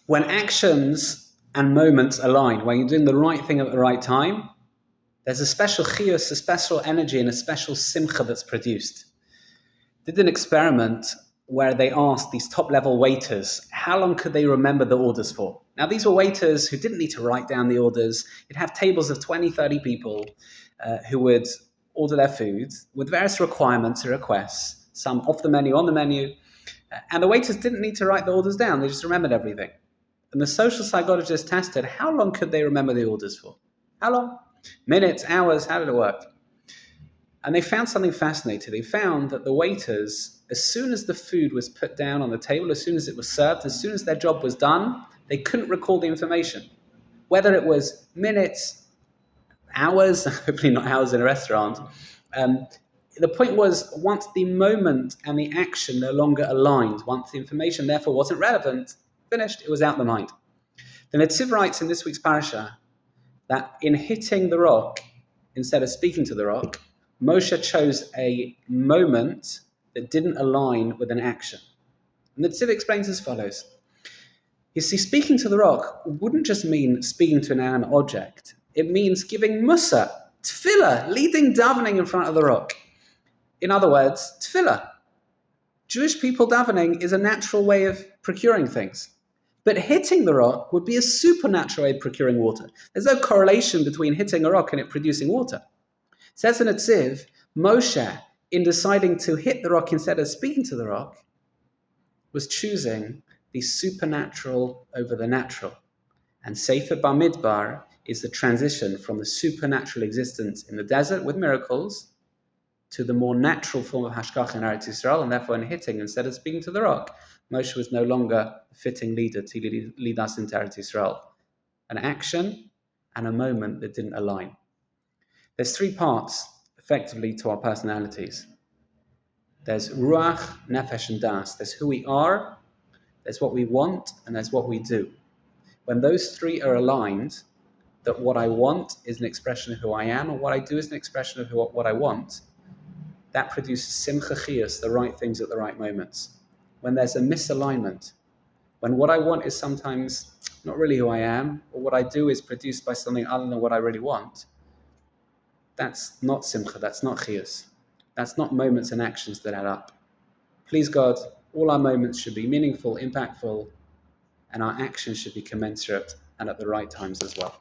When actions and moments align, when you're doing the right thing at the right time, there's a special chiyus, a special energy, and a special simcha that's produced. Did an experiment where they asked these top-level waiters how long could they remember the orders for. Now, these were waiters who didn't need to write down the orders. You'd have tables of 20, 30 people who would order their food with various requirements or requests, some off the menu, on the menu, and the waiters didn't need to write the orders down. They just remembered everything. And the social psychologist tested how long could they remember the orders for. How long? Minutes, hours, how did it work? And they found something fascinating. They found that the waiters, as soon as the food was put down on the table, as soon as it was served, as soon as their job was done, they couldn't recall the information. Whether it was minutes, hours, hopefully not hours in a restaurant. The point was, once the moment and the action no longer aligned, once the information therefore wasn't relevant, finished, it was out of the mind. The Netziv writes in this week's parasha that in hitting the rock, instead of speaking to the rock, Moshe chose a moment that didn't align with an action. And the Netziv explains as follows. You see, speaking to the rock wouldn't just mean speaking to an inanimate object. It means giving musa, tefillah, leading davening in front of the rock. In other words, tefillah. Jewish people davening is a natural way of procuring things. But hitting the rock would be a supernatural way of procuring water. There's no correlation between hitting a rock and it producing water. Says in Netziv, Moshe, in deciding to hit the rock instead of speaking to the rock, was choosing the supernatural over the natural. And Sefer Bamidbar is the transition from the supernatural existence in the desert with miracles to the more natural form of Hashgacha in Eretz Yisrael, and therefore in hitting instead of speaking to the rock, Moshe was no longer a fitting leader to lead us into Eretz Yisrael. An action and a moment that didn't align. There's three parts, effectively, to our personalities. There's Ruach, Nefesh, and Das. There's who we are, there's what we want, and there's what we do. When those three are aligned, that what I want is an expression of who I am, and what I do is an expression of what I want, that produces simcha chiyus, the right things at the right moments. When there's a misalignment, when what I want is sometimes not really who I am, or what I do is produced by something other than what I really want, that's not simcha, that's not chiyus. That's not moments and actions that add up. Please God, all our moments should be meaningful, impactful, and our actions should be commensurate and at the right times as well.